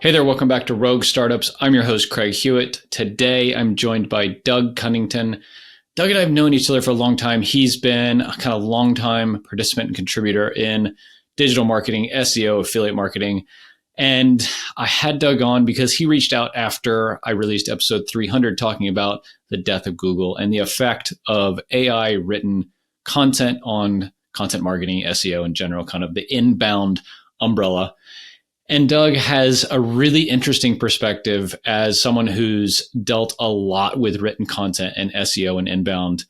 Hey there, welcome back to Rogue Startups. I'm your host, Craig Hewitt. Today, I'm joined by Doug Cunnington. Doug and I have known each other for a long time. He's been a kind of long-time participant and contributor in digital marketing, SEO, affiliate marketing. And I had Doug on because he reached out after I released episode 300 talking about the death of Google and the effect of AI-written content on content marketing, SEO in general, kind of the inbound umbrella. And Doug has a really interesting perspective as someone who's dealt a lot with written content and SEO and inbound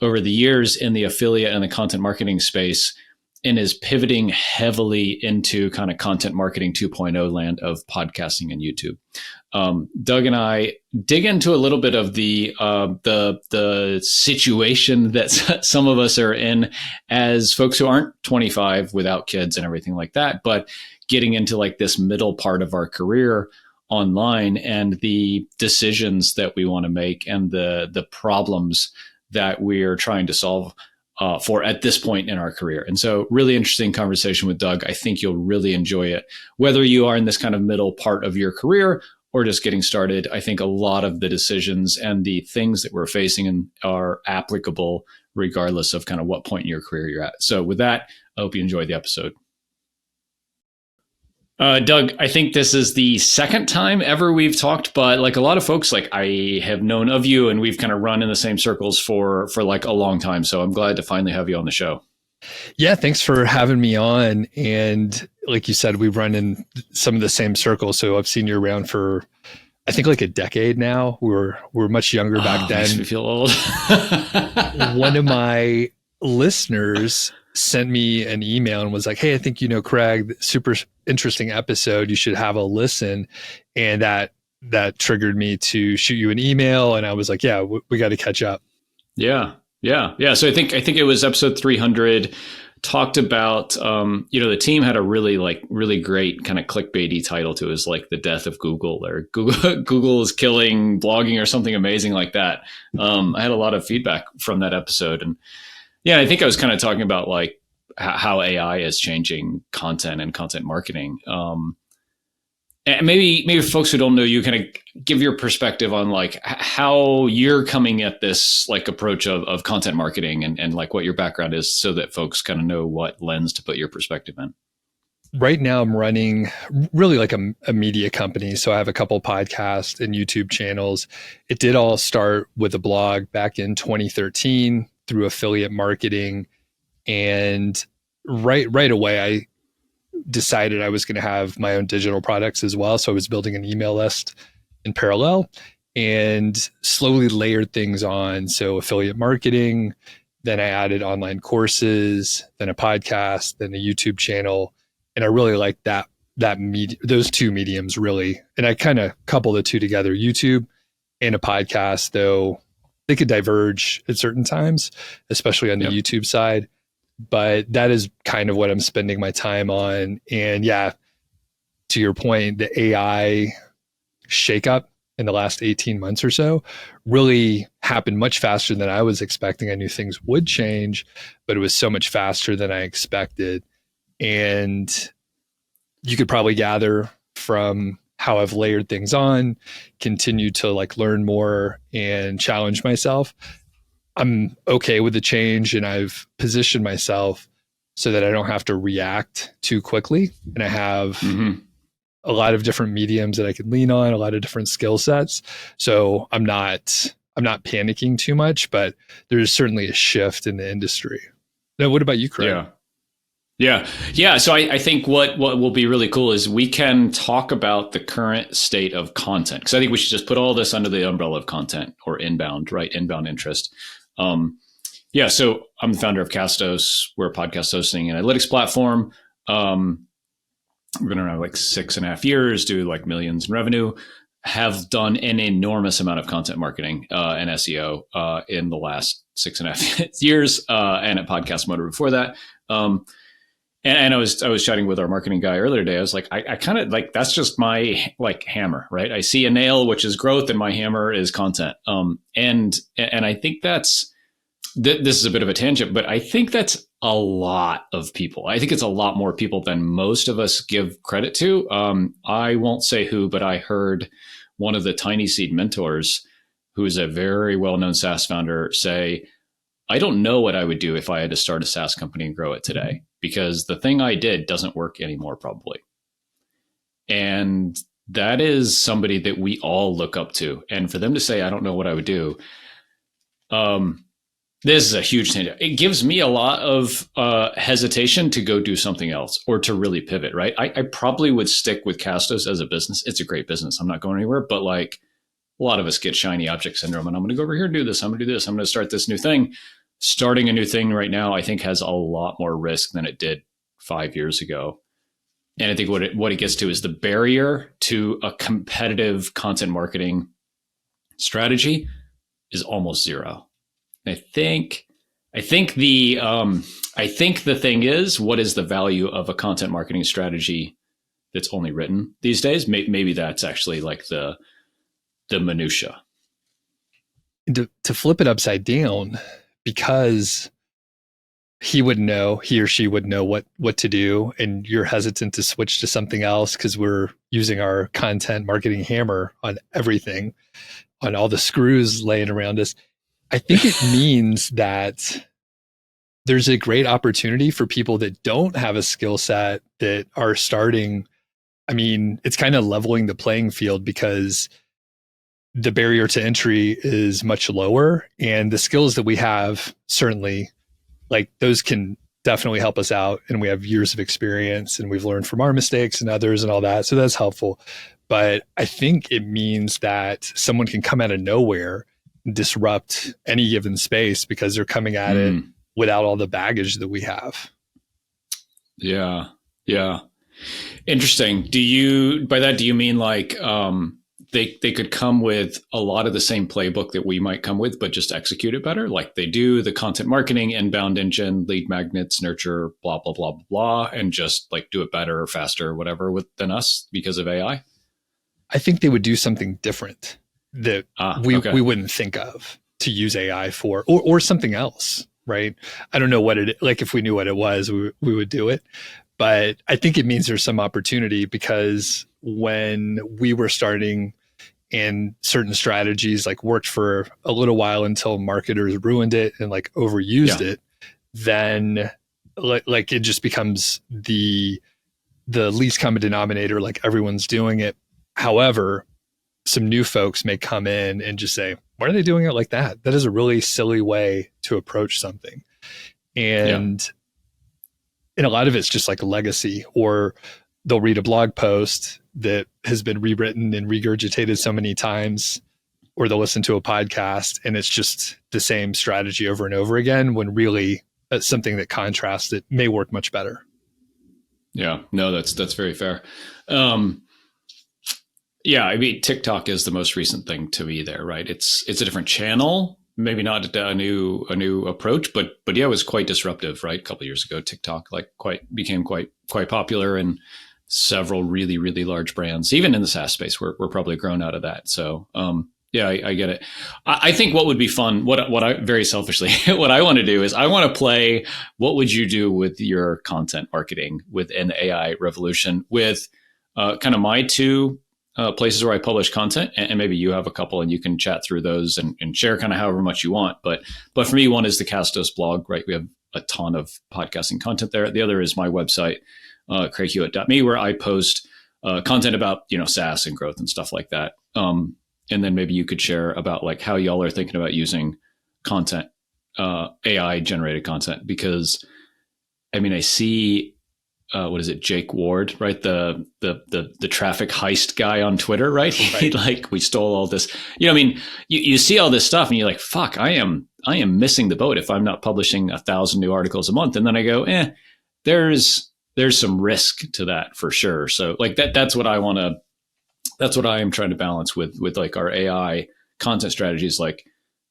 over the years in the affiliate and the content marketing space, and is pivoting heavily into kind of content marketing 2.0 land of podcasting and YouTube. Doug and I dig into a little bit of the situation that some of us are in as folks who aren't 25 without kids and everything like that, but getting into like this middle part of our career online and the decisions that we want to make and the problems that we are trying to solve for at this point in our career. And so really interesting conversation with Doug. I think you'll really enjoy it. Whether you are in this kind of middle part of your career or just getting started, I think a lot of the decisions and the things that we're facing are applicable regardless of kind of what point in your career you're at. So with that, I hope you enjoy the episode. Doug, I think this is the second time ever we've talked, but like a lot of folks, like I have known of you and we've kind of run in the same circles for like a long time. So I'm glad to finally have you on the show. Yeah, thanks for having me on. And like you said, we run in some of the same circles. So I've seen you around for, I think like a decade now. We're much younger back then. Makes me feel old. One of my listeners sent me an email and was like, hey, I think you know Craig, super interesting episode. You should have a listen. And that triggered me to shoot you an email. And I was like, yeah, we got to catch up. Yeah. So I think it was episode 300. Talked about, the team had a really great kind of clickbaity title to it. It was like the death of Google or Google is killing blogging or something amazing like that. I had a lot of feedback from that episode. And yeah, I think I was kind of talking about like how AI is changing content and content marketing. And maybe folks who don't know you, kind of give your perspective on like how you're coming at this like approach of content marketing and like what your background is so that folks kind of know what lens to put your perspective in. Right now I'm running really like a media company. So I have a couple podcasts and YouTube channels. It did all start with a blog back in 2013 through affiliate marketing. And right away, I decided I was going to have my own digital products as well. So I was building an email list in parallel and slowly layered things on. So affiliate marketing, then I added online courses, then a podcast, then a YouTube channel. And I really like those two mediums really. And I kind of couple the two together, YouTube and a podcast, though they could diverge at certain times, especially on the YouTube side. But that is kind of what I'm spending my time on. And yeah, to your point, the AI shakeup in the last 18 months or so really happened much faster than I was expecting. I knew things would change, but it was so much faster than I expected. And you could probably gather from how I've layered things on, continue to like learn more and challenge myself. I'm okay with the change and I've positioned myself so that I don't have to react too quickly. And I have a lot of different mediums that I can lean on, a lot of different skill sets. So I'm not panicking too much, but there's certainly a shift in the industry. Now, what about you, Craig? Yeah. So I think what will be really cool is we can talk about the current state of content, because I think we should just put all this under the umbrella of content or inbound, right? Inbound interest. So I'm the founder of Castos. We're a podcast hosting and analytics platform. We've been around like 6.5 years, do like millions in revenue, have done an enormous amount of content marketing and SEO in the last 6.5 years, and at Podcast Motor before that. And I was chatting with our marketing guy earlier today. I was like, I kind of like, that's just my like hammer, right? I see a nail, which is growth, and my hammer is content. And I think this is a bit of a tangent, but I think that's a lot of people. I think it's a lot more people than most of us give credit to. I won't say who, but I heard one of the Tiny Seed mentors, who is a very well-known SaaS founder, say, I don't know what I would do if I had to start a SaaS company and grow it today, because the thing I did doesn't work anymore, probably. And that is somebody that we all look up to. And for them to say, I don't know what I would do, this is a huge thing. It gives me a lot of hesitation to go do something else or to really pivot, right? I probably would stick with Castos as a business. It's a great business. I'm not going anywhere, but like a lot of us get shiny object syndrome, and I'm going to go over here and do this. I'm going to do this. I'm going to start this new thing. Starting a new thing right now, I think, has a lot more risk than it did 5 years ago. And I think what it gets to is the barrier to a competitive content marketing strategy is almost zero. I think the thing is, what is the value of a content marketing strategy that's only written these days? Maybe that's actually like the minutia. To flip it upside down, because he or she would know what to do, and you're hesitant to switch to something else because we're using our content marketing hammer on everything, on all the screws laying around us. I think it means that there's a great opportunity for people that don't have a skill set that are starting. I mean, it's kind of leveling the playing field because the barrier to entry is much lower, and the skills that we have, certainly, like, those can definitely help us out. And we have years of experience, and we've learned from our mistakes and others and all that. So that's helpful. But I think it means that someone can come out of nowhere, disrupt any given space because they're coming at it without all the baggage that we have. Yeah. Interesting. Do you mean like they could come with a lot of the same playbook that we might come with, but just execute it better? Like they do the content marketing, inbound engine, lead magnets, nurture, blah, blah, blah, blah, and just like do it better or faster or whatever than us because of AI? I think they would do something different that we wouldn't think of to use AI for, or something else, right? I don't know what it, like if we knew what it was, we would do it. But I think it means there's some opportunity, because when we were starting and certain strategies like worked for a little while until marketers ruined it and like overused it, then like it just becomes the least common denominator, like everyone's doing it. However, some new folks may come in and just say, why are they doing it like that? That is a really silly way to approach something. And a lot of it's just like a legacy, or they'll read a blog post that has been rewritten and regurgitated so many times, or they'll listen to a podcast and it's just the same strategy over and over again, when really it's something that contrasts it may work much better. Yeah, no, that's very fair. Yeah, I mean, TikTok is the most recent thing to me there, right? It's a different channel, maybe not a new approach, but yeah, it was quite disruptive, right? A couple of years ago, TikTok became quite popular, and several really, really large brands, even in the SaaS space, were probably grown out of that. So yeah, I get it. I think what would be fun, what I very selfishly, what I want to do is I want to play, what would you do with your content marketing with an AI revolution, with kind of my two places where I publish content, and maybe you have a couple and you can chat through those and share kind of however much you want. But for me, one is the Castos blog, right? We have a ton of podcasting content there. The other is my website, craighewitt.me, where I post content about, SaaS and growth and stuff like that. And then maybe you could share about like how y'all are thinking about using content, AI generated content, because I mean, I see, what is it, Jake Ward, right? The traffic heist guy on Twitter, right? He like, we stole all this, I mean, you see all this stuff and you're like, fuck, I am missing the boat if I'm not publishing 1,000 new articles a month. And then I go, there's some risk to that for sure. So like that's what I am trying to balance with like our AI content strategies. Like,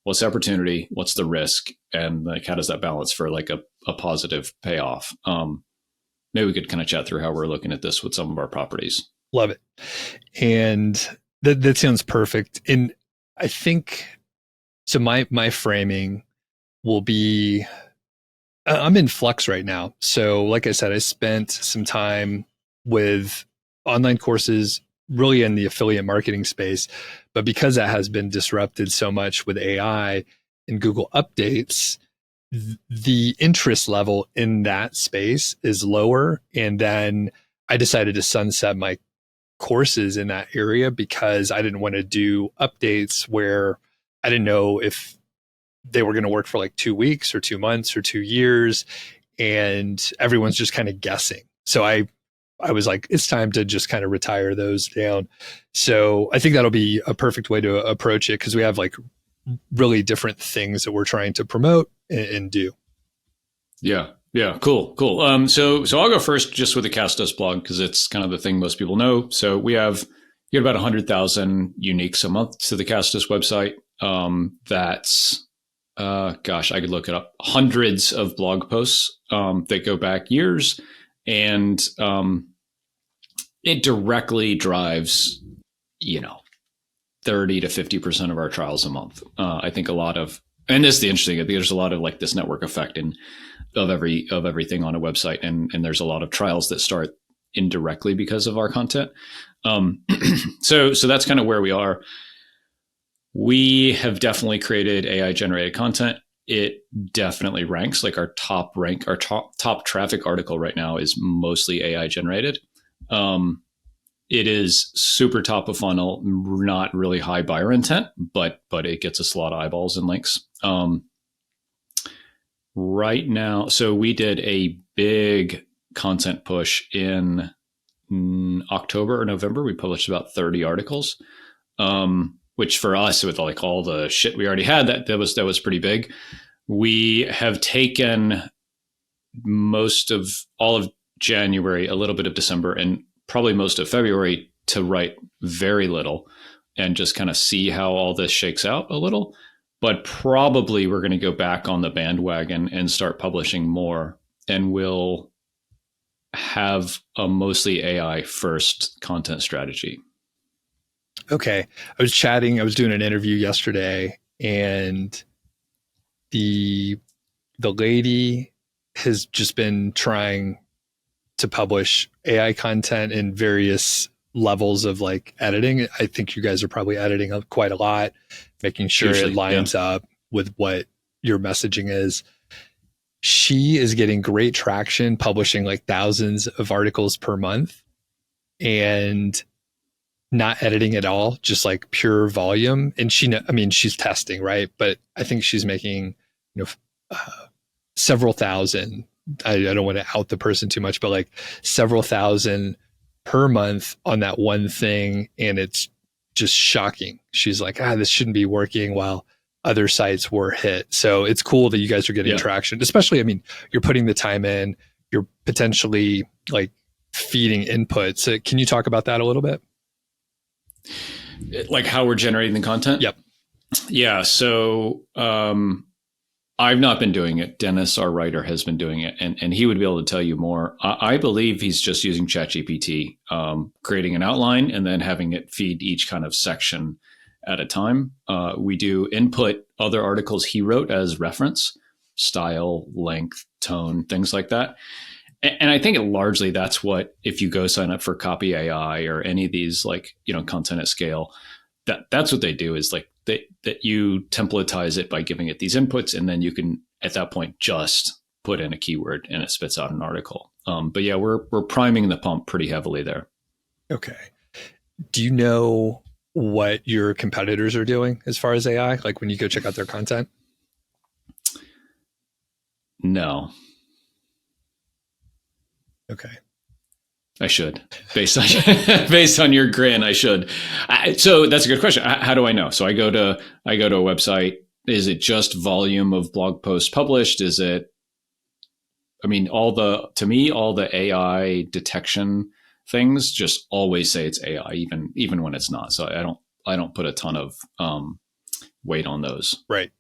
what's the opportunity? What's the risk? And like, how does that balance for like a positive payoff? Maybe we could kind of chat through how we're looking at this with some of our properties. Love it. And that sounds perfect. And I think, so my framing will be I'm in flux right now. So, like I said, I spent some time with online courses, really in the affiliate marketing space. But because that has been disrupted so much with AI and Google updates, the interest level in that space is lower. And then I decided to sunset my courses in that area because I didn't want to do updates where I didn't know if they were going to work for like 2 weeks or 2 months or 2 years, and everyone's just kind of guessing. So I was like, it's time to just kind of retire those down. So I think that'll be a perfect way to approach it, because we have like really different things that we're trying to promote and do. Yeah. Yeah. Cool. Cool. So I'll go first just with the Cast Us blog, because it's kind of the thing most people know. So you get about 100,000 uniques a month to the Cast Us website. That's, gosh, I could look it up. Hundreds of blog posts that go back years, and it directly drives, 30 to 50% of our trials a month. I think a lot of, and this is the interesting thing, there's a lot of like this network effect of everything on a website, and there's a lot of trials that start indirectly because of our content. So that's kind of where we are. We have definitely created AI generated content. It definitely ranks. Like our top traffic article right now is mostly AI generated. It is super top of funnel, not really high buyer intent, but it gets us a lot of eyeballs and links. Right now, so we did a big content push in October or November. We published about 30 articles, which for us, with like all the shit we already had, that was pretty big. We have taken most of all of January, a little bit of December, and probably most of February to write very little and just kind of see how all this shakes out a little. But probably we're going to go back on the bandwagon and start publishing more, and we'll have a mostly AI first content strategy. Okay. I was doing an interview yesterday, and the lady has just been trying to publish AI content in various levels of like editing. I think you guys are probably editing quite a lot, making sure usually, it lines up with what your messaging is. She is getting great traction, publishing like thousands of articles per month and not editing at all, just like pure volume. And she's testing, right? But I think she's making, several thousand. I don't want to out the person too much, but like several thousand per month on that one thing. And it's just shocking. She's like, this shouldn't be working, while other sites were hit. So it's cool that you guys are getting traction, especially, you're putting the time in, you're potentially like feeding input. So can you talk about that a little bit? Like how we're generating the content? Yep. Yeah. So, I've not been doing it. Dennis, our writer, has been doing it, and he would be able to tell you more. I believe he's just using ChatGPT, creating an outline and then having it feed each kind of section at a time. We do input other articles he wrote as reference, style, length, tone, things like that. And I think largely that's what, if you go sign up for Copy AI or any of these like, content at scale, that's what they do, is like that you templatize it by giving it these inputs, and then you can at that point just put in a keyword and it spits out an article. But yeah, we're priming the pump pretty heavily there. Okay. Do you know what your competitors are doing as far as AI? Like when you go check out their content? No. Okay. I should, based on your grin, I should. So that's a good question. How do I know? So I go to a website. Is it just volume of blog posts published? Is it, all the AI detection things just always say it's AI, even when it's not. So I don't put a ton of weight on those. Right.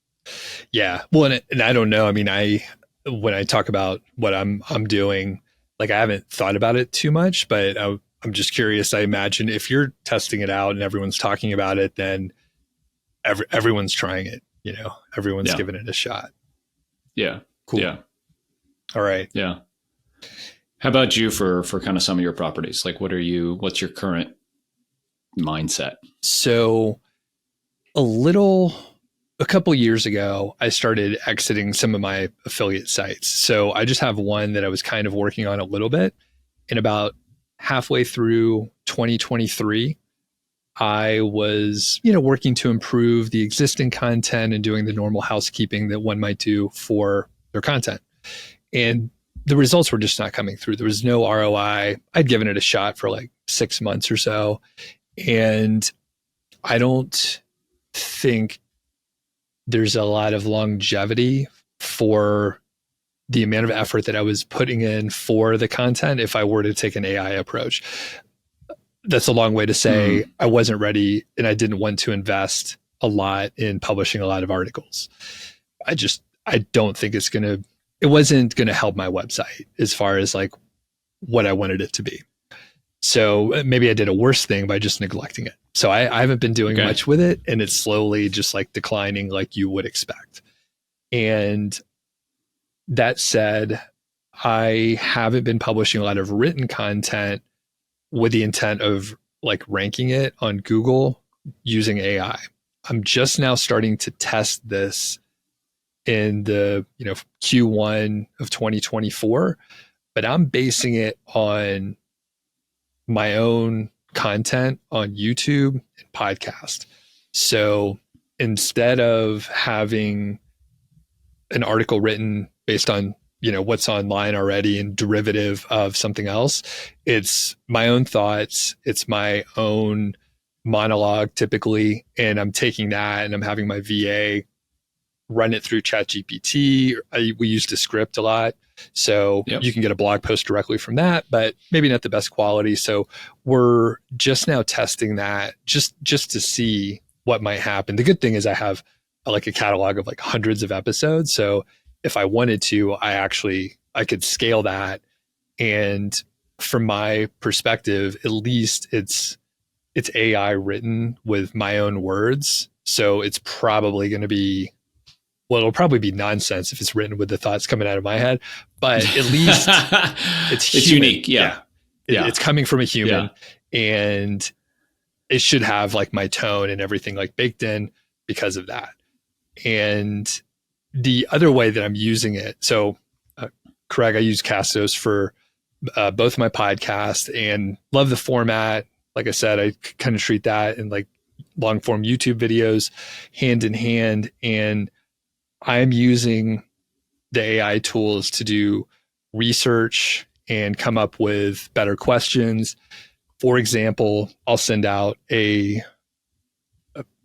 Yeah. Well, and I don't know. When I talk about what I'm doing, like I haven't thought about it too much, but I'm just curious. I imagine if you're testing it out and everyone's talking about it, then everyone's trying it. Everyone's giving it a shot. Yeah. Cool. Yeah. All right. Yeah. How about you for kind of some of your properties? Like what's your current mindset? So a couple years ago, I started exiting some of my affiliate sites. So I just have one that I was kind of working on a little bit. And about halfway through 2023, I was, working to improve the existing content and doing the normal housekeeping that one might do for their content. And the results were just not coming through. There was no ROI. I'd given it a shot for like 6 months or so. And I don't think there's a lot of longevity for the amount of effort that I was putting in for the content if I were to take an AI approach. That's a long way to say I wasn't ready and I didn't want to invest a lot in publishing a lot of articles. I don't think it wasn't going to help my website as far as like what I wanted it to be. So maybe I did a worse thing by just neglecting it. So I haven't been doing much with it, and it's slowly just like declining like you would expect. And that said, I haven't been publishing a lot of written content with the intent of like ranking it on Google using AI. I'm just now starting to test this in the Q1 of 2024, but I'm basing it on my own content on YouTube and podcast. So instead of having an article written based on what's online already and derivative of something else, it's my own thoughts, it's my own monologue typically, and I'm taking that and I'm having my VA run it through ChatGPT. We use Descript a lot. So you can get a blog post directly from that, but maybe not the best quality. So we're just now testing that just to see what might happen. The good thing is I have like a catalog of like hundreds of episodes. So if I wanted to, I could scale that. And from my perspective, at least it's AI written with my own words. So it's probably going to be, it'll probably be nonsense if it's written with the thoughts coming out of my head, but at least it's unique. Yeah. It's coming from a human, and it should have like my tone and everything like baked in because of that. And the other way that I'm using it, so Craig, I use Castos for both my podcast and love the format. Like I said, I kind of treat that and like long form YouTube videos hand in hand. And I'm using the AI tools to do research and come up with better questions. For example, I'll send out a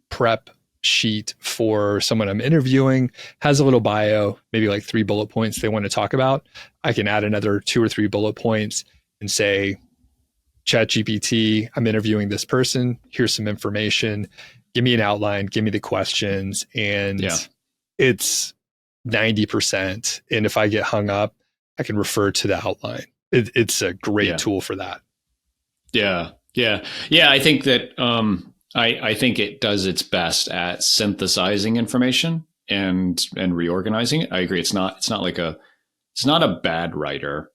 prep sheet for someone I'm interviewing, has a little bio, maybe like 3 bullet points they want to talk about. I can add another 2 or 3 bullet points and say, ChatGPT, I'm interviewing this person. Here's some information. Give me an outline. Give me the questions. And it's 90%. And if I get hung up, I can refer to the outline. It's a great tool for that. Yeah. I think that I think it does its best at synthesizing information and reorganizing it. I agree. It's not a bad writer.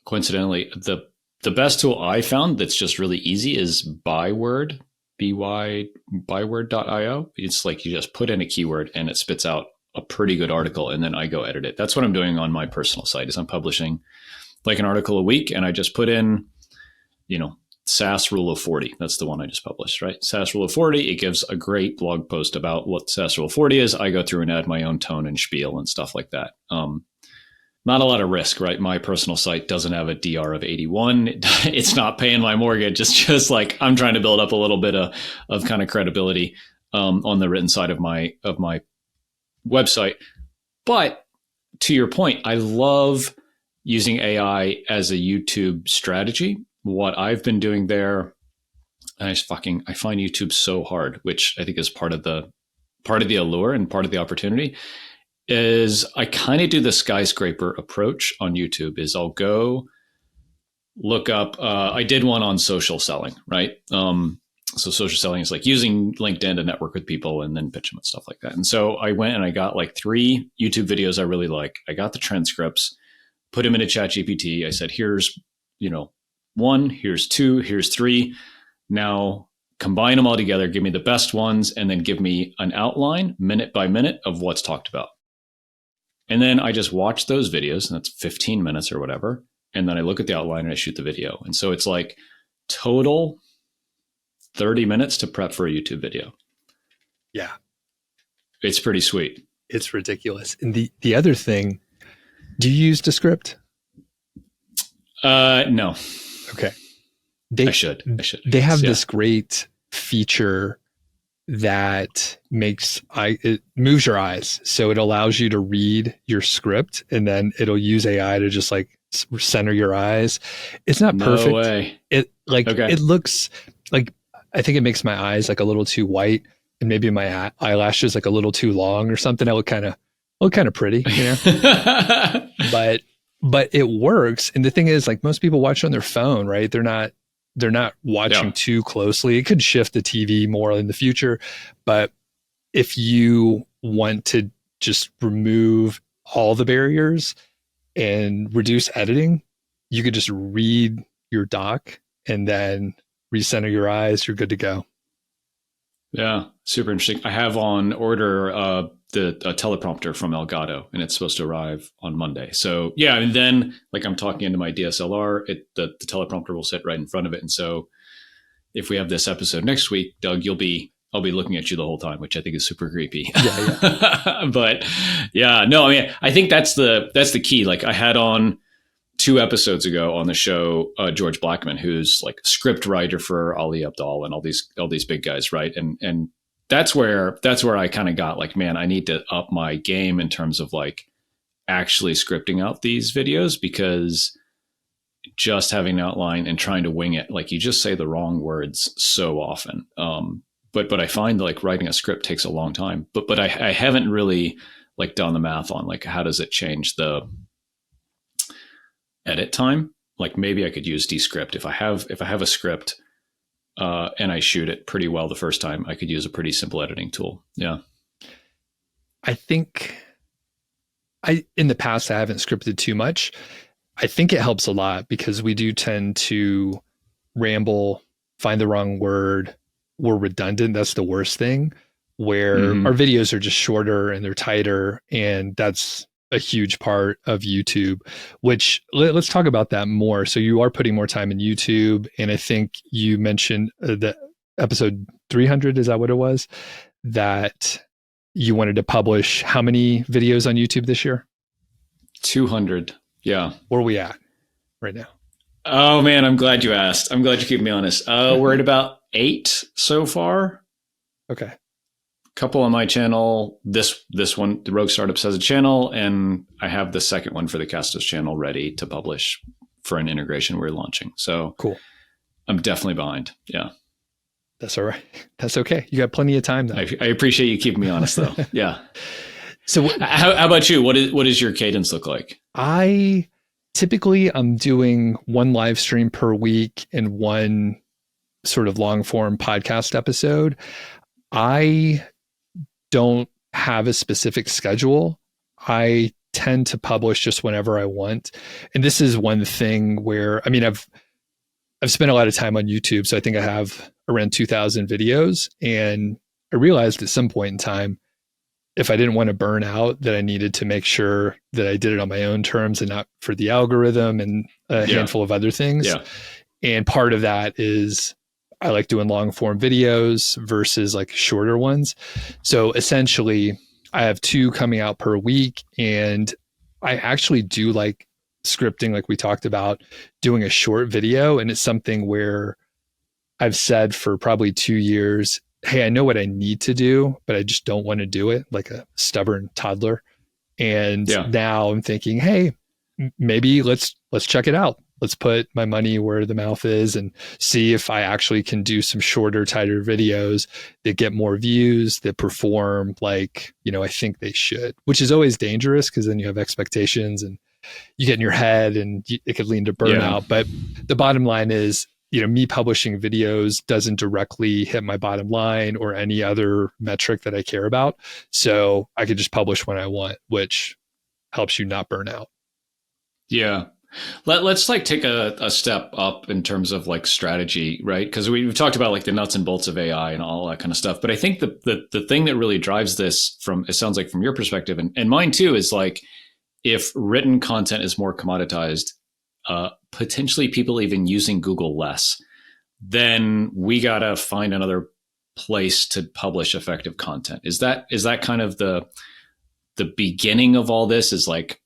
Coincidentally, the best tool I found that's just really easy is Byword, byword.io. It's like you just put in a keyword and it spits out a pretty good article, and then I go edit it. That's what I'm doing on my personal site. Is I'm publishing like an article a week, and I just put in, SAS rule of 40. That's the one I just published, right? SAS rule of 40. It gives a great blog post about what SAS rule of 40 is. I go through and add my own tone and spiel and stuff like that. Not a lot of risk, right? My personal site doesn't have a DR of 81. It's not paying my mortgage. It's just like I'm trying to build up a little bit of kind of credibility on the written side of my website. But to your point, I love using AI as a YouTube strategy. What I've been doing there, I find YouTube so hard, which I think is part of the allure and part of the opportunity. Is I kind of do the skyscraper approach on YouTube. Is I'll go look up. I did one on social selling, right? So social selling is like using LinkedIn to network with people and then pitch them and stuff like that. And so I went and I got like 3 YouTube videos I really like. I got the transcripts, put them into ChatGPT. I said, here's, 1, here's 2, here's 3. Now combine them all together, give me the best ones, and then give me an outline minute by minute of what's talked about. And then I just watch those videos, and that's 15 minutes or whatever. And then I look at the outline and I shoot the video. And so it's like total 30 minutes to prep for a YouTube video. Yeah. It's pretty sweet. It's ridiculous. And the other thing, do you use Descript? No. Okay. I should. They have this great feature that it moves your eyes. So it allows you to read your script, and then it'll use AI to just like center your eyes. It's not perfect. No way. It looks like, I think it makes my eyes like a little too white, and maybe my eyelashes like a little too long or something. I look kind of pretty, but it works. And the thing is, like, most people watch on their phone, right? They're not watching too closely. It could shift the TV more in the future, but if you want to just remove all the barriers and reduce editing, you could just read your doc and then recenter your eyes. You're good to go. Yeah, super interesting. I have on order a teleprompter from Elgato, and it's supposed to arrive on Monday. So yeah, and then like I'm talking into my DSLR, the teleprompter will sit right in front of it. And so if we have this episode next week, Doug, I'll be looking at you the whole time, which I think is super creepy. Yeah. But yeah, no, I mean, I think that's the key. Like I had on 2 episodes ago on the show, George Blackman, who's like script writer for Ali Abdaal and all these big guys. Right. And that's where I kind of got like, man, I need to up my game in terms of like actually scripting out these videos, because just having an outline and trying to wing it, like you just say the wrong words so often. But I find like writing a script takes a long time, but I haven't really like done the math on like, how does it change the edit time? Like maybe I could use Descript. If I have a script, and I shoot it pretty well the first time, I could use a pretty simple editing tool. Yeah. I think in the past, I haven't scripted too much. I think it helps a lot because we do tend to ramble, find the wrong word. We're redundant. That's the worst thing, where our videos are just shorter and they're tighter. And that's a huge part of YouTube, which let's talk about that more. So you are putting more time in YouTube. And I think you mentioned the episode 300, is that what it was? That you wanted to publish how many videos on YouTube this year? 200. Yeah. Where are we at right now? Oh man, I'm glad you asked. I'm glad you keep me honest. We're at about 8 so far. Okay. Couple on my channel. This one, the Rogue Startups, has a channel, and I have the second one for the Castos channel ready to publish for an integration we're launching. So cool. I'm definitely behind. Yeah. That's all right. That's okay. You got plenty of time though. I appreciate you keeping me honest though. Yeah. So how about you? What does your cadence look like? I'm doing 1 live stream per week and 1 sort of long form podcast episode. I don't have a specific schedule. I tend to publish just whenever I want. And this is one thing where, I mean, I've spent a lot of time on YouTube. So I think I have around 2,000 videos. And I realized at some point in time, if I didn't want to burn out, that I needed to make sure that I did it on my own terms and not for the algorithm and a handful of other things. Yeah. And part of that is I like doing long form videos versus like shorter ones. So essentially I have 2 coming out per week, and I actually do like scripting, like we talked about, doing a short video. And it's something where I've said for probably 2 years, hey, I know what I need to do, but I just don't want to do it, like a stubborn toddler. And now I'm thinking, hey, maybe let's check it out. Let's put my money where the mouth is and see if I actually can do some shorter, tighter videos that get more views, that perform like, I think they should, which is always dangerous because then you have expectations and you get in your head and it could lead to burnout. Yeah. But the bottom line is, me publishing videos doesn't directly hit my bottom line or any other metric that I care about. So I could just publish when I want, which helps you not burn out. Yeah. Let's like take a step up in terms of like strategy, right? Because we've talked about like the nuts and bolts of AI and all that kind of stuff. But I think the thing that really drives this from, it sounds like from your perspective and mine too, is like if written content is more commoditized, potentially people even using Google less, then we got to find another place to publish effective content. Is that kind of the beginning of all this? Is like,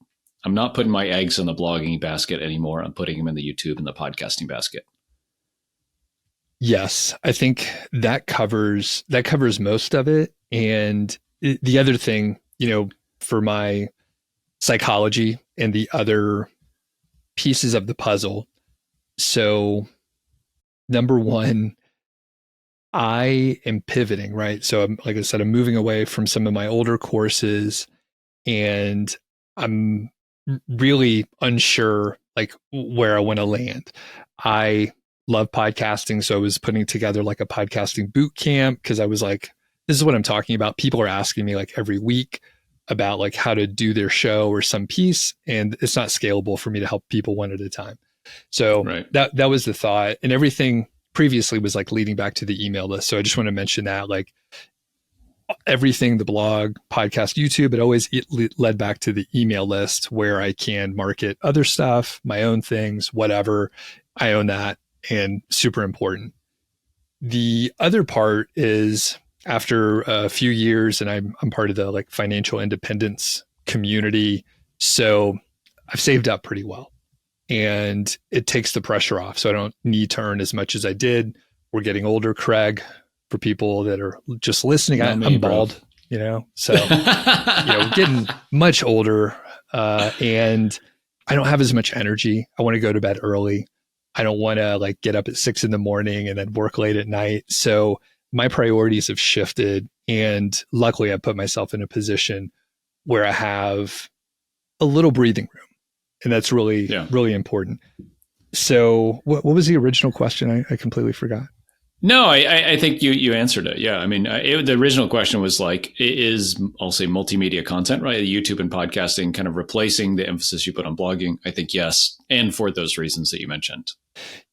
I'm not putting my eggs in the blogging basket anymore. I'm putting them in the YouTube and the podcasting basket. Yes, I think that covers most of it. And the other thing, for my psychology and the other pieces of the puzzle. So, number one, I am pivoting, right? So, like I said, I'm moving away from some of my older courses, and I'm really unsure like where I want to land. I love podcasting, so I was putting together like a podcasting boot camp because I was like, this is what I'm talking about. People are asking me like every week about like how to do their show or some piece, and it's not scalable for me to help people one at a time. So Right. that was the thought, and everything previously was like leading back to the email list. So I just want to mention that like everything, the blog, podcast, YouTube, it led back to the email list where I can market other stuff, my own things, whatever. I own that, and super important. The other part is after a few years, and I'm part of the like financial independence community. So I've saved up pretty well, and it takes the pressure off. So I don't need to earn as much as I did. We're getting older, Craig. For people that are just listening, I'm bald, so getting much older, and I don't have as much energy. I want to go to bed early. I don't want to like get up at 6 a.m. and then work late at night. So my priorities have shifted, and luckily I put myself in a position where I have a little breathing room, and that's really, really important. So what was the original question? I completely forgot. No, I think you answered it. Yeah. I mean, the original question was like, I'll say multimedia content, right? YouTube and podcasting kind of replacing the emphasis you put on blogging? I think yes. And for those reasons that you mentioned.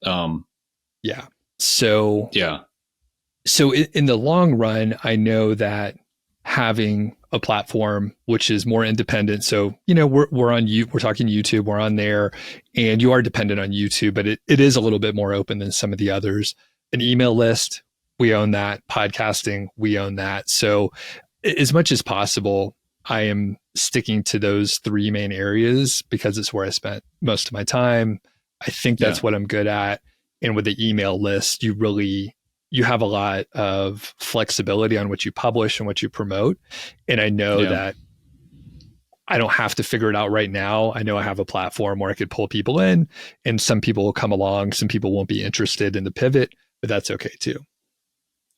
Yeah. So, yeah. So in the long run, I know that having a platform which is more independent. So, we're talking YouTube, we're on there, and you are dependent on YouTube, but it is a little bit more open than some of the others. An email list, we own that. Podcasting, we own that. So as much as possible, I am sticking to those three main areas because it's where I spent most of my time. I think that's what I'm good at. And with the email list, you have a lot of flexibility on what you publish and what you promote. And I know that I don't have to figure it out right now. I know I have a platform where I could pull people in, and some people will come along. Some people won't be interested in the pivot, but that's okay too.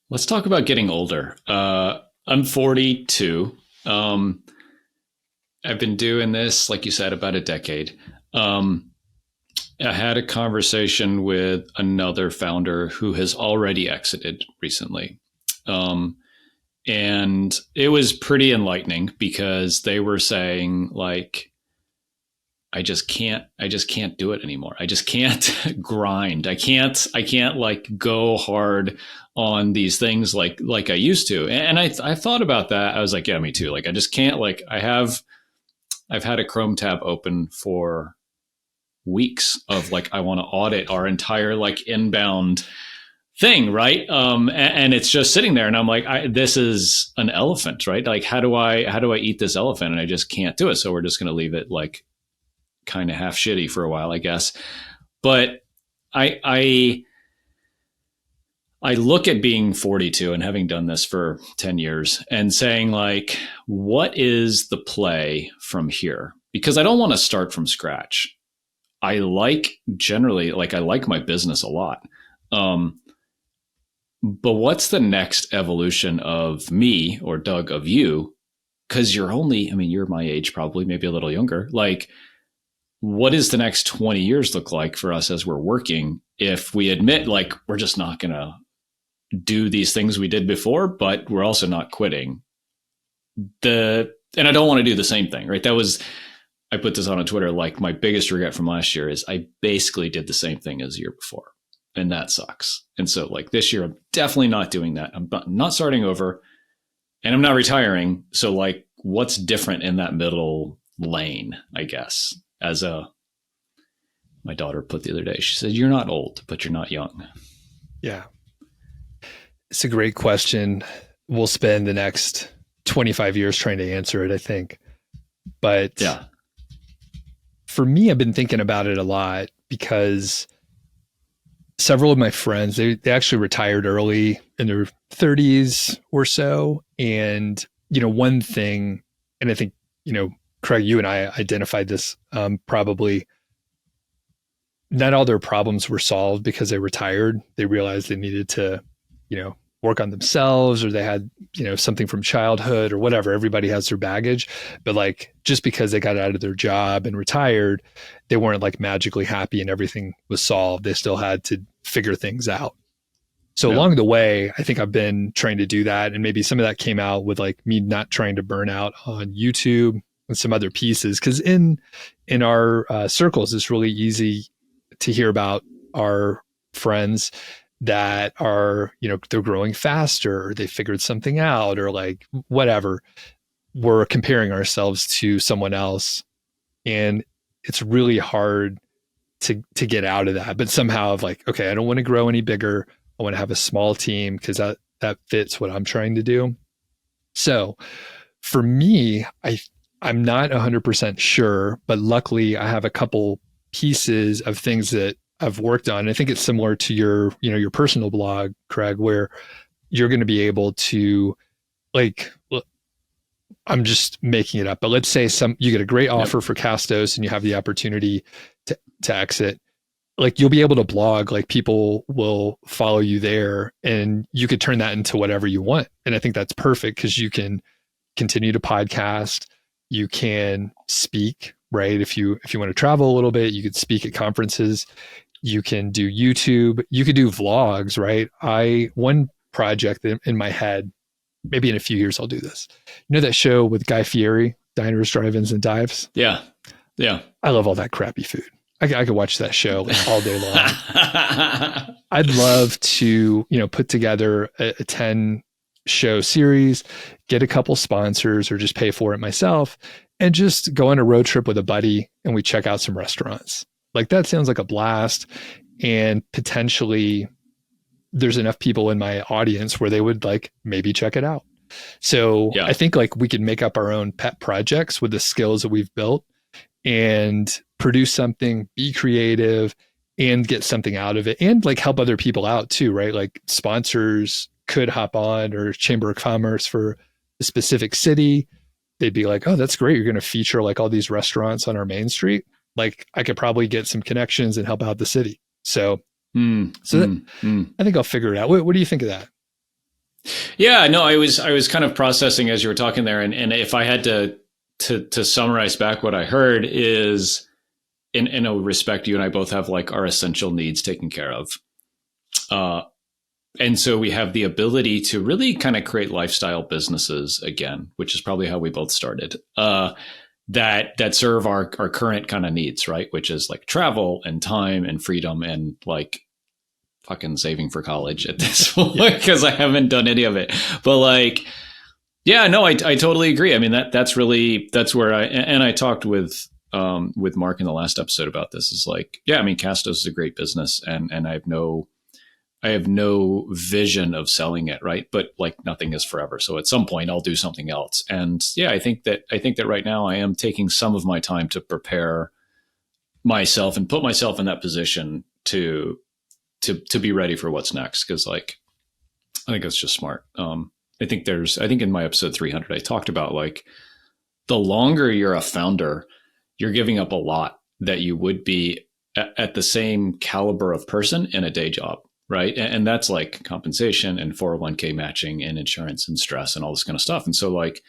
Let's talk about getting older. I'm 42. I've been doing this, like you said, about a decade. I had a conversation with another founder who has already exited recently. And it was pretty enlightening because they were saying like, I just can't do it anymore. I just can't grind. I can't like go hard on these things like I used to. And I thought about that. I was like, yeah, me too. Like, I just can't, like, I've had a Chrome tab open for weeks of like, I want to audit our entire like inbound thing. Right. And it's just sitting there and I'm like, this is an elephant, right? Like, how do I eat this elephant? And I just can't do it. So we're just going to leave it like kind of half shitty for a while, I guess. But I look at being 42 and having done this for 10 years and saying like, what is the play from here? Because I don't want to start from scratch. I like my business a lot. But what's the next evolution of me or Doug of you? Because you're my age, probably, maybe a little younger. Like, what does the next 20 years look like for us as we're working if we admit like we're just not going to do these things we did before, but we're also not quitting? And I don't want to do the same thing, right? That was I put this on Twitter, like my biggest regret from last year is I basically did the same thing as the year before. And that sucks. And so like this year, I'm definitely not doing that. I'm not starting over and I'm not retiring. So like what's different in that middle lane, I guess, my daughter put the other day, she said, you're not old, but you're not young. Yeah. It's a great question. We'll spend the next 25 years trying to answer it, I think. But yeah, for me, I've been thinking about it a lot because several of my friends, they actually retired early in their 30s or so. And, one thing, and I think, Craig, you and I identified this probably, not all their problems were solved because they retired. They realized they needed to, work on themselves, or they had, something from childhood or whatever. Everybody has their baggage, but like, just because they got out of their job and retired, they weren't like magically happy and everything was solved. They still had to figure things out. So along the way, I think I've been trying to do that. And maybe some of that came out with like me not trying to burn out on YouTube and some other pieces. Cause in our circles, it's really easy to hear about our friends that are, they're growing faster, or they figured something out, or like whatever. We're comparing ourselves to someone else. And it's really hard to get out of that. But somehow of like, okay, I don't want to grow any bigger. I want to have a small team because that fits what I'm trying to do. So for me, I'm not 100% sure, but luckily I have a couple pieces of things that I've worked on. I think it's similar to your personal blog, Craig, where you're going to be able to, like, I'm just making it up, but let's say you get a great offer for Castos and you have the opportunity to exit. Like, you'll be able to blog, like people will follow you there, and you could turn that into whatever you want. And I think that's perfect because you can continue to podcast, you can speak, right? If you want to travel a little bit, you could speak at conferences. You can do YouTube. You could do vlogs, right? One project in my head, maybe in a few years I'll do this. You know that show with Guy Fieri, Diners, Drive-Ins, and Dives? Yeah. Yeah. I love all that crappy food. I could watch that show like all day long. I'd love to, put together a 10 show series, get a couple sponsors, or just pay for it myself, and just go on a road trip with a buddy and we check out some restaurants. Like, that sounds like a blast. And potentially there's enough people in my audience where they would like maybe check it out. So I think like we can make up our own pet projects with the skills that we've built and produce something, be creative, and get something out of it, and like help other people out too, right? Like sponsors could hop on, or Chamber of Commerce for a specific city. They'd be like, oh, that's great. You're going to feature like all these restaurants on our main street. Like, I could probably get some connections and help out the city. So, I think I'll figure it out. What do you think of that? Yeah, no, I was kind of processing as you were talking there. And if I had to summarize back what I heard is, in a respect, you and I both have like our essential needs taken care of. And so we have the ability to really kind of create lifestyle businesses again, which is probably how we both started, that serve our current kind of needs, right? Which is like travel and time and freedom and like fucking saving for college at this point, because I haven't done any of it. But like, yeah, no, I totally agree. I mean, that's where I talked with Mark in the last episode about this, is like, yeah, I mean, Castos is a great business, and I have no vision of selling it, right? But like, nothing is forever. So at some point I'll do something else. And yeah, I think that right now I am taking some of my time to prepare myself and put myself in that position to be ready for what's next. Cause like, I think that's just smart. I think in my episode 300, I talked about like, the longer you're a founder, you're giving up a lot that you would be at the same caliber of person in a day job. Right. And that's like compensation and 401k matching and insurance and stress and all this kind of stuff. And so like,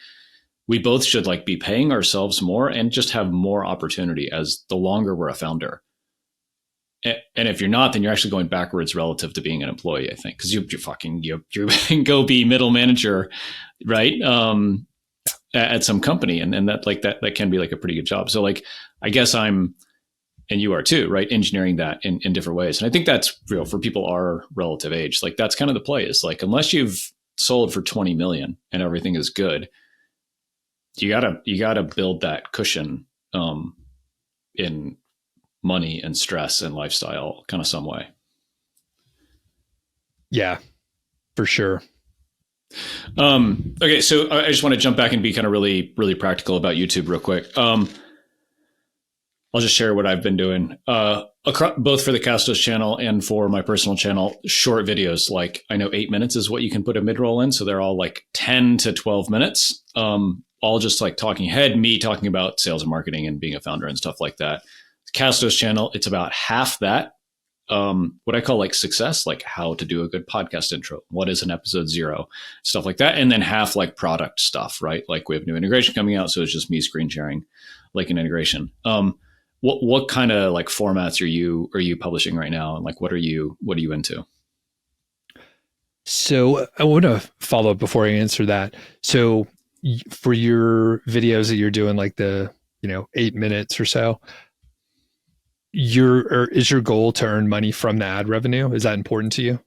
we both should like be paying ourselves more and just have more opportunity as the longer we're a founder. And if you're not, then you're actually going backwards relative to being an employee, I think, because you go be middle manager. Right. at some company, and that like that can be like a pretty good job. So like I guess I'm, and you are too, right? Engineering that in different ways. And I think that's real for people our relative age. Like that's kind of the play, is like, unless you've sold for 20 million and everything is good, you gotta build that cushion in money and stress and lifestyle kind of some way. Yeah, for sure. Okay. So I just want to jump back and be kind of really, really practical about YouTube real quick. I'll just share what I've been doing, both for the Castos channel and for my personal channel. Short videos, like I know 8 minutes is what you can put a mid-roll in. So they're all like 10 to 12 minutes, all just like talking head, me talking about sales and marketing and being a founder and stuff like that. Castos channel, it's about half that. What I call like success, like how to do a good podcast intro, what is an episode 0, stuff like that. And then half like product stuff, right? Like we have new integration coming out. So it's just me screen sharing like an integration. What kind of like formats are you publishing right now? And like, what are you into? So I want to follow up before I answer that. So for your videos that you're doing, like the, 8 minutes or so, is your goal to earn money from the ad revenue? Is that important to you?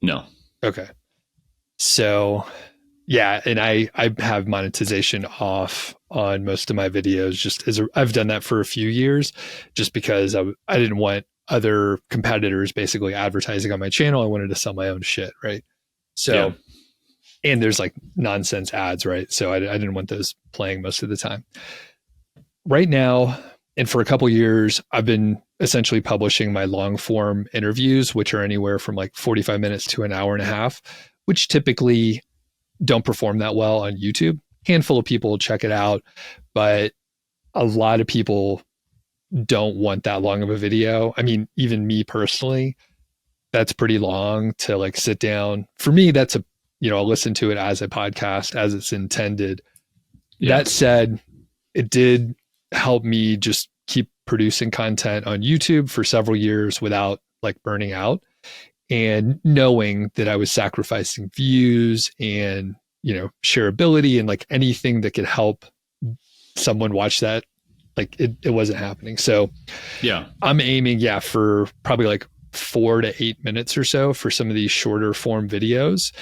No. Okay. So yeah, and I have monetization off on most of my videos, just as I've done that for a few years, just because I didn't want other competitors basically advertising on my channel. I wanted to sell my own shit, right? So, and there's like nonsense ads, right? So I didn't want those playing most of the time. Right now, and for a couple of years, I've been essentially publishing my long form interviews, which are anywhere from like 45 minutes to an hour and a half, which typically don't perform that well on YouTube. Handful of people will check it out, but a lot of people don't want that long of a video. I mean, even me personally, that's pretty long to like sit down. For me, that's I'll listen to it as a podcast as it's intended. Yeah. That said, it did help me just keep producing content on YouTube for several years without like burning out, and knowing that I was sacrificing views and, shareability and like anything that could help someone watch that, like it wasn't happening. So yeah, I'm aiming, for probably like 4 to 8 minutes or so for some of these shorter form videos.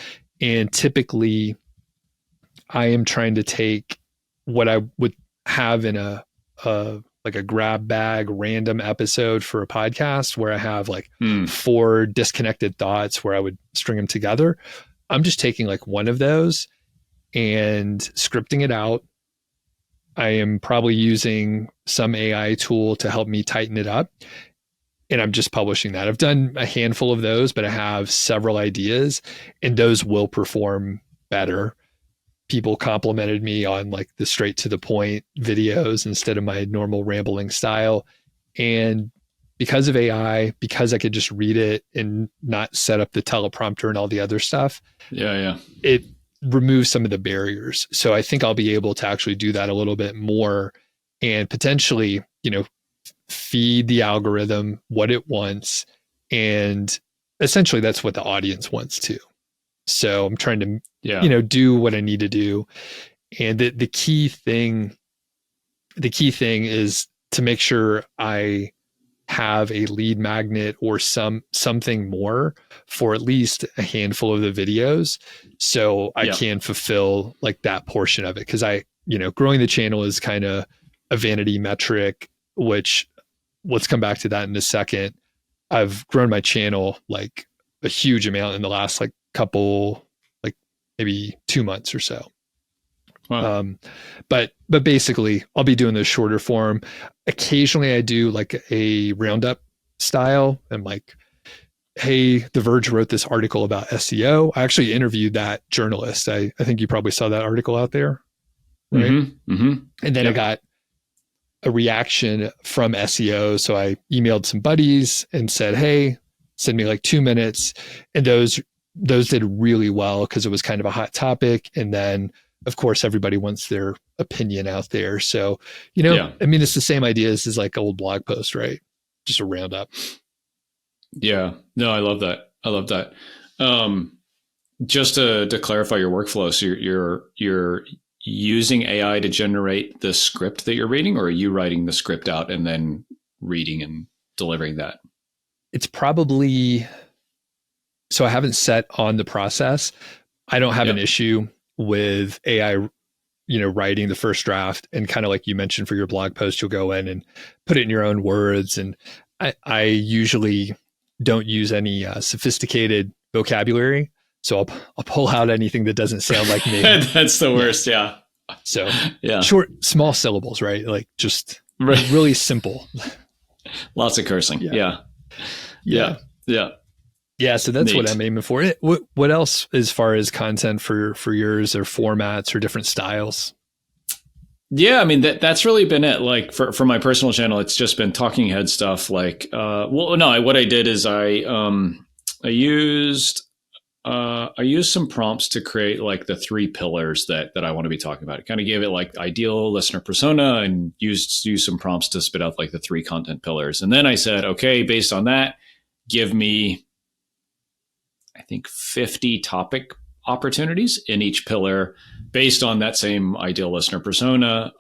And typically I am trying to take what I would have in a grab bag random episode for a podcast where I have like 4 disconnected thoughts where I would string them together. I'm just taking like one of those and scripting it out. I am probably using some AI tool to help me tighten it up, and I'm just publishing that. I've done a handful of those, but I have several ideas, and those will perform better. People complimented me on like the straight to the point videos instead of my normal rambling style. And because of AI, because I could just read it and not set up the teleprompter and all the other stuff. Yeah. It removes some of the barriers. So I think I'll be able to actually do that a little bit more and potentially, feed the algorithm what it wants. And essentially that's what the audience wants too. So I'm trying to, do what I need to do. And the key thing is to make sure I have a lead magnet or something more for at least a handful of the videos. So I can fulfill like that portion of it. Cause growing the channel is kind of a vanity metric, which let's come back to that in a second. I've grown my channel like a huge amount in the last like couple, like maybe 2 months or so. Wow. But basically I'll be doing the shorter form. Occasionally I do like a roundup style. I'm like, hey, The Verge wrote this article about SEO. I actually interviewed that journalist. I think you probably saw that article out there. Right. Mm-hmm. Mm-hmm. And then I got a reaction from SEO. So I emailed some buddies and said, hey, send me like 2 minutes. And those did really well because it was kind of a hot topic. And then of course, everybody wants their opinion out there. So, I mean, it's the same idea as like old blog post, right? Just a roundup. Yeah. No, I love that. Just to clarify your workflow. So using AI to generate the script that you're reading, or are you writing the script out and then reading and delivering that? It's probably, so I haven't set on the process. I don't have an issue with AI, writing the first draft, and kind of like you mentioned for your blog post, you'll go in and put it in your own words. And I usually don't use any sophisticated vocabulary. So I'll pull out anything that doesn't sound like me. That's the worst. Yeah. So short, small syllables, right? Like just really simple. Lots of cursing. Yeah. So that's what I'm aiming for. What else as far as content for yours, or formats or different styles? Yeah, I mean, that's really been it. Like for my personal channel, it's just been talking head stuff. Like, what I did is I used some prompts to create like the 3 pillars that I want to be talking about. It kind of gave it like ideal listener persona, and used some prompts to spit out like the 3 content pillars. And then I said, okay, based on that, give me, I think, 50 topic opportunities in each pillar based on that same ideal listener persona.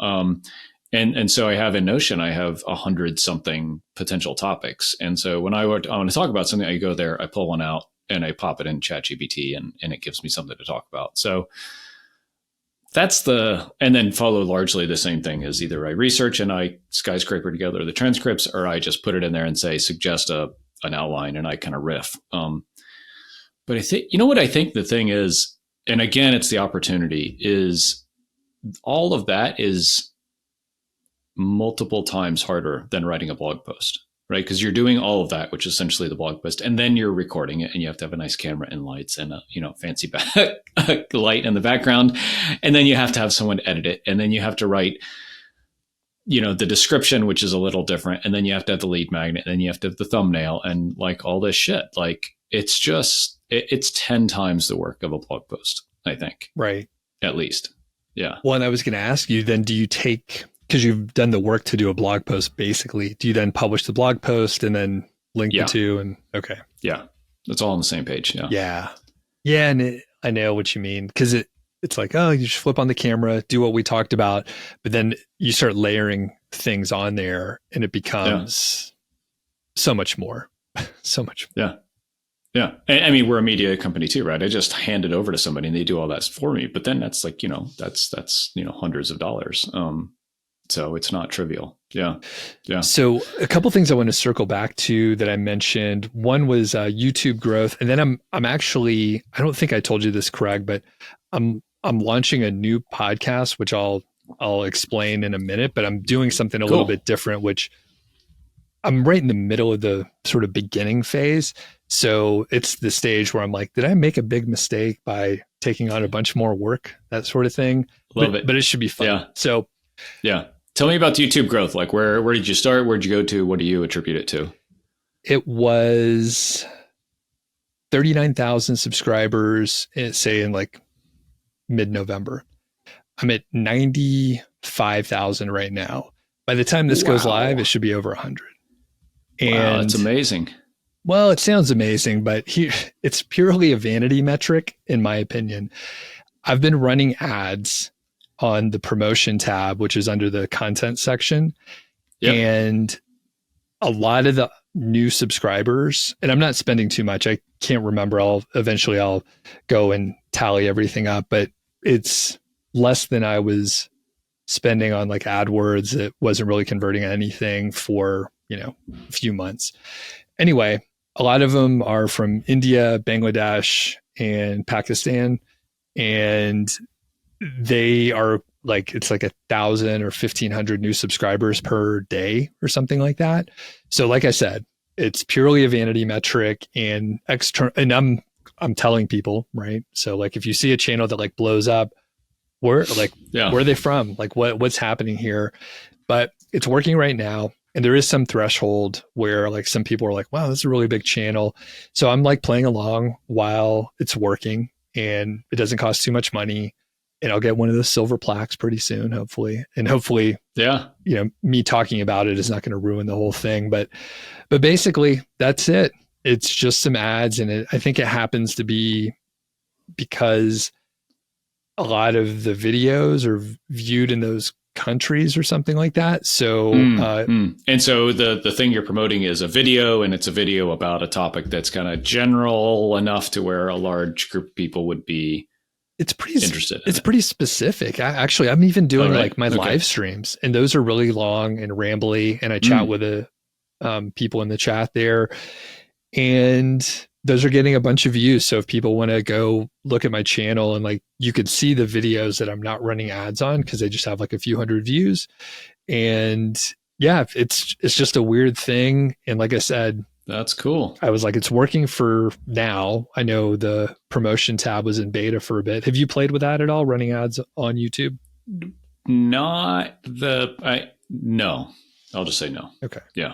And so I have in Notion, I have 100 something potential topics. And so when I want to talk about something, I go there, I pull one out, and I pop it in ChatGPT, and it gives me something to talk about. So that's and then follow largely the same thing as either I research and I skyscraper together the transcripts, or I just put it in there and say, suggest an outline, and I kind of riff. But I think, what I think the thing is, and again, it's the opportunity, is all of that is multiple times harder than writing a blog post, right? Because you're doing all of that, which is essentially the blog post, and then you're recording it, and you have to have a nice camera and lights and a fancy light in the background, and then you have to have someone edit it, and then you have to write the description, which is a little different, and then you have to have the lead magnet, and then you have to have the thumbnail, and like all this shit. Like it's 10 times the work of a blog post, I think. Right. At least. Yeah. Well, and I was going to ask you then, do you take, because you've done the work to do a blog post, basically, do you then publish the blog post and then link the two? And okay. Yeah. It's all on the same page. Yeah. Yeah. And I know what you mean, because it's like, oh, you just flip on the camera, do what we talked about, but then you start layering things on there, and it becomes so much more. So much more. Yeah. Yeah. I mean, we're a media company too, right? I just hand it over to somebody and they do all that for me. But then that's like, that's hundreds of dollars. So it's not trivial. Yeah. Yeah. So a couple things I want to circle back to that I mentioned. One was YouTube growth. And then I'm actually, I don't think I told you this, Craig, but I'm launching a new podcast, which I'll explain in a minute, but I'm doing something a little bit different, which I'm right in the middle of the sort of beginning phase. So it's the stage where I'm like, did I make a big mistake by taking on a bunch more work, that sort of thing? Love it. But it should be fun. Yeah. So yeah. Tell me about the YouTube growth. Like where did you start? Where'd you go to? What do you attribute it to? It was 39,000 subscribers, say in like mid-November. I'm at 95,000 right now. By the time this goes live, it should be over 100. And wow, that's amazing. Well, it sounds amazing, but it's purely a vanity metric, in my opinion. I've been running ads on the promotion tab, which is under the content section. Yep. And a lot of the new subscribers, and I'm not spending too much. I can't remember. I'll go and tally everything up, but it's less than I was spending on like AdWords. It wasn't really converting anything for, a few months. Anyway, a lot of them are from India, Bangladesh, and Pakistan. And they are like, it's like 1,000 or 1,500 new subscribers per day or something like that. So like I said, it's purely a vanity metric, and and I'm telling people, right? So like if you see a channel that like blows up, where are they from? Like what's happening here? But it's working right now. And there is some threshold where like some people are like, wow, this is a really big channel. So I'm like playing along while it's working, and it doesn't cost too much money. And I'll get one of those silver plaques pretty soon, hopefully. And hopefully, me talking about it is not going to ruin the whole thing. But basically that's it. It's just some ads. And I think it happens to be because a lot of the videos are viewed in those countries or something like that. So, And so the thing you're promoting is a video, and it's a video about a topic that's kind of general enough to where a large group of people would be interested. It's pretty specific. Actually, I'm even doing like my live streams, and those are really long and rambly. And I chat with the people in the chat there, and those are getting a bunch of views. So if people want to go look at my channel, and like you could see the videos that I'm not running ads on because they just have like a few hundred views. And yeah, it's just a weird thing. And like I said, that's cool. I was like, it's working for now. I know the promotion tab was in beta for a bit. Have you played with that at all, running ads on YouTube? No. I'll just say no. Okay. Yeah.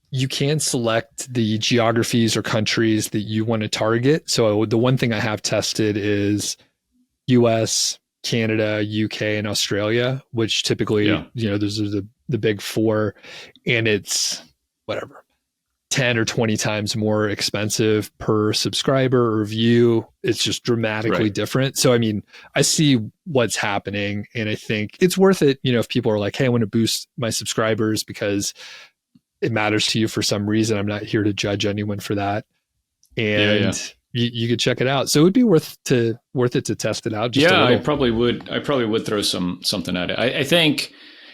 You can select the geographies or countries that you want to target. So the one thing I have tested is US, Canada, UK, and Australia, which typically, those are the big four, and it's whatever, 10 or 20 times more expensive per subscriber or view. It's just dramatically different. So, I mean, I see what's happening, and I think it's worth it. If people are like, hey, I want to boost my subscribers because it matters to you for some reason. I'm not here to judge anyone for that. And you could check it out. So it would be worth it to test it out. I probably would throw something at it. I think,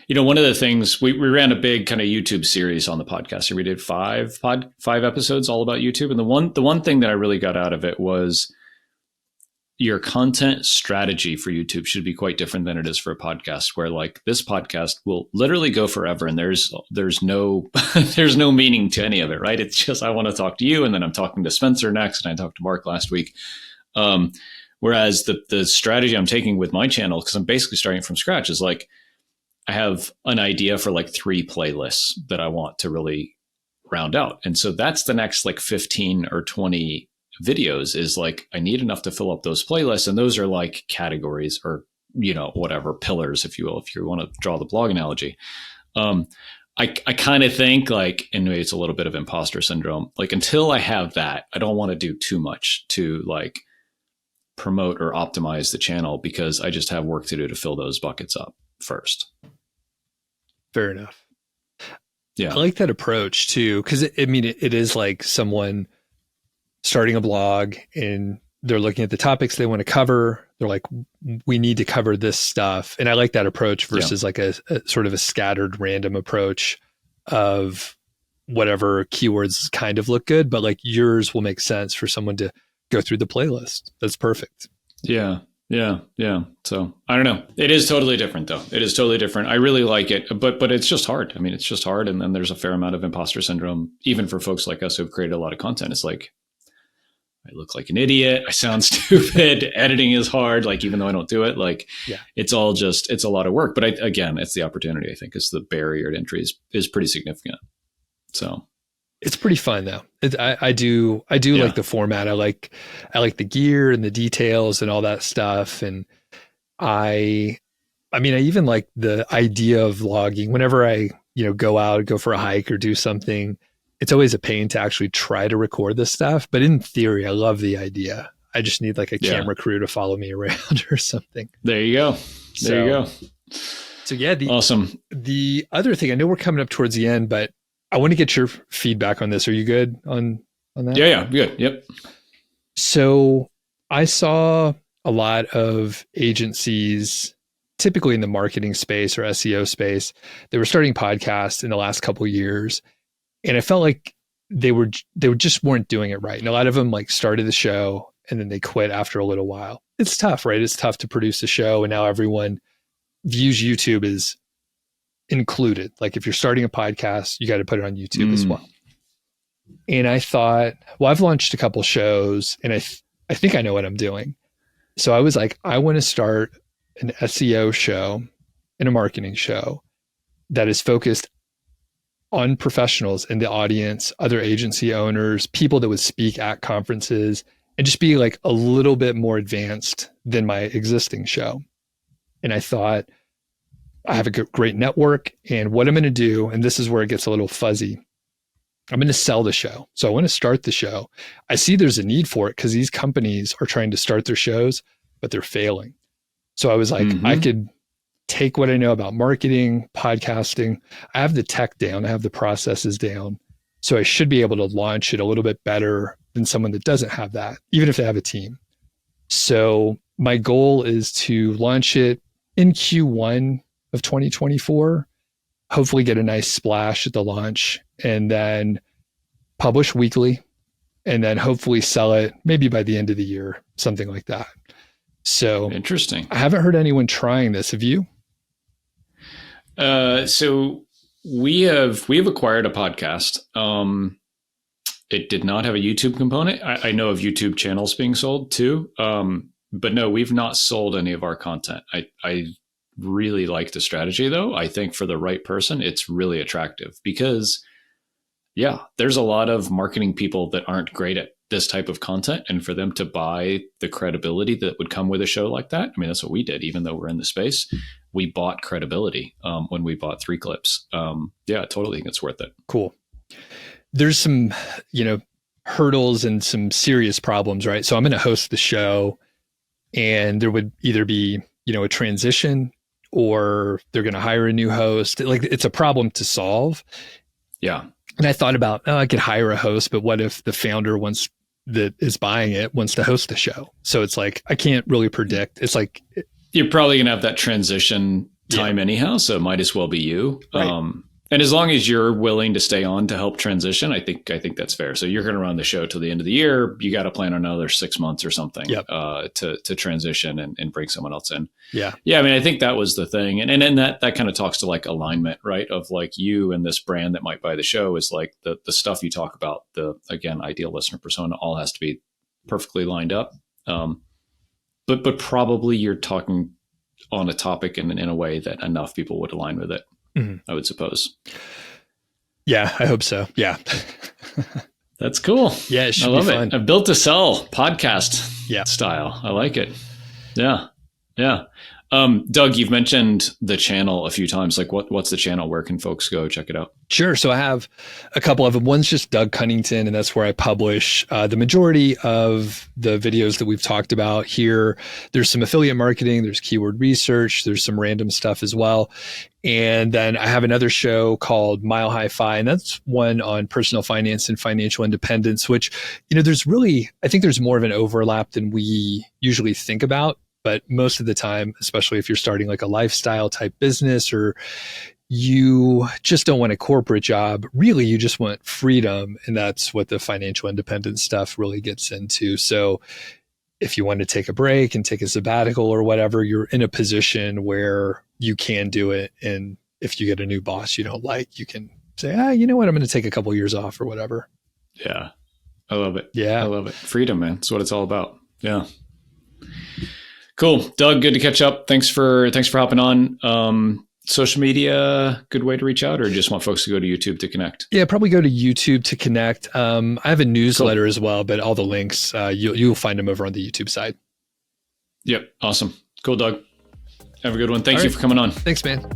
one of the things we ran a big kind of YouTube series on the podcast. So we did five episodes all about YouTube. And the one thing that I really got out of it was your content strategy for YouTube should be quite different than it is for a podcast, where like this podcast will literally go forever and there's no there's no meaning to any of it, right? It's just I want to talk to you, and then I'm talking to Spencer next, and I talked to Mark last week. Whereas the strategy I'm taking with my channel, because I'm basically starting from scratch, is like I have an idea for like 3 playlists that I want to really round out. And so that's the next like 15 or 20 videos, is like I need enough to fill up those playlists, and those are like categories or whatever pillars, if you will, if you want to draw the blog analogy. I kind of think like, and maybe it's a little bit of imposter syndrome, like until I have that, I don't want to do too much to like promote or optimize the channel, because I just have work to do to fill those buckets up first. Fair enough. Yeah, I like that approach too, because it is like someone starting a blog and they're looking at the topics they want to cover. They're like, we need to cover this stuff. And I like that approach versus like a sort of a scattered random approach of whatever keywords kind of look good, but like yours will make sense for someone to go through the playlist. That's perfect. Yeah. So I don't know. It is totally different though. It is totally different. I really like it, but it's just hard. I mean, it's just hard. And then there's a fair amount of imposter syndrome, even for folks like us who've created a lot of content. It's like, I look like an idiot. I sound stupid. Editing is hard. Like, even though I don't do it, like it's all just, it's a lot of work. But again, it's the opportunity. I think it's the barrier to entry is pretty significant. So it's pretty fun though. I do like the format. I like the gear and the details and all that stuff. And I even like the idea of vlogging. Whenever I, go for a hike or do something, it's always a pain to actually try to record this stuff. But in theory, I love the idea. I just need like a camera crew to follow me around or something. There you go. You go. So yeah, awesome. The other thing, I know we're coming up towards the end, but I want to get your feedback on this. Are you good on that? Yeah, good. Yep. So I saw a lot of agencies, typically in the marketing space or SEO space, they were starting podcasts in the last couple of years. And I felt like they just weren't doing it right. And a lot of them like started the show and then they quit after a little while. It's tough, right? It's tough to produce a show. And now everyone views YouTube as included. Like if you're starting a podcast, you got to put it on YouTube as well. And I thought, well, I've launched a couple shows and I think I know what I'm doing. So I was like, I want to start an SEO show and a marketing show that is focused on professionals in the audience, other agency owners, people that would speak at conferences, and just be like a little bit more advanced than my existing show. And I thought, I have a great network, and what I'm going to do, and this is where it gets a little fuzzy, I'm going to sell the show. So I want to start the show. I see there's a need for it because these companies are trying to start their shows, but they're failing. So I was like, I could take what I know about marketing, podcasting. I have the tech down. I have the processes down. So I should be able to launch it a little bit better than someone that doesn't have that, even if they have a team. So my goal is to launch it in Q1 of 2024, hopefully get a nice splash at the launch, and then publish weekly, and then hopefully sell it maybe by the end of the year, something like that. So interesting. I haven't heard anyone trying this. Have you? So we have acquired a podcast. It did not have a YouTube component. I know of YouTube channels being sold too. But no, we've not sold any of our content. I really like the strategy though. I think for the right person, it's really attractive because there's a lot of marketing people that aren't great at this type of content, and for them to buy the credibility that would come with a show like that. I mean, that's what we did. Even though we're in the space, we bought credibility when we bought 3 Clips. I totally think it's worth it. Cool. There's some, hurdles and some serious problems, right? So I'm going to host the show, and there would either be, a transition, or they're going to hire a new host. Like, it's a problem to solve. Yeah. And I thought about, I could hire a host, but what if the founder that is buying it wants to host the show? So it's like, I can't really predict. It's like, you're probably going to have that transition time anyhow. So it might as well be you. Right. And as long as you're willing to stay on to help transition, I think that's fair. So you're going to run the show till the end of the year. You got to plan another 6 months or something to transition and bring someone else in. Yeah. Yeah. I mean, I think that was the thing. And that kind of talks to like alignment, right? Of like you and this brand that might buy the show is like the stuff you talk about, the, again, ideal listener persona, all has to be perfectly lined up. But probably you're talking on a topic in a way that enough people would align with it. I would suppose. Yeah, I hope so. Yeah. That's cool. Yeah, it should I love be fun. it. A built to sell podcast style. I like it. Yeah. Yeah. Doug, you've mentioned the channel a few times. Like what's the channel? Where can folks go check it out? Sure. So I have a couple of them. One's just Doug Cunnington, and that's where I publish the majority of the videos that we've talked about here. There's some affiliate marketing, there's keyword research, there's some random stuff as well. And then I have another show called Mile High Fi, and that's one on personal finance and financial independence, which, I think there's more of an overlap than we usually think about. But most of the time, especially if you're starting like a lifestyle type business, or you just don't want a corporate job, really, you just want freedom. And that's what the financial independence stuff really gets into. So if you want to take a break and take a sabbatical or whatever, you're in a position where you can do it. And if you get a new boss you don't like, you can say, you know what, I'm going to take a couple of years off or whatever. Yeah. I love it. Yeah. I love it. Freedom, man. That's what it's all about. Yeah. Cool. Doug, good to catch up. Thanks for hopping on. Social media, good way to reach out, or just want folks to go to YouTube to connect? Yeah, probably go to YouTube to connect. I have a newsletter as well, but all the links, you'll find them over on the YouTube side. Yep. Awesome. Cool, Doug. Have a good one. Thank you for coming on. Thanks, man.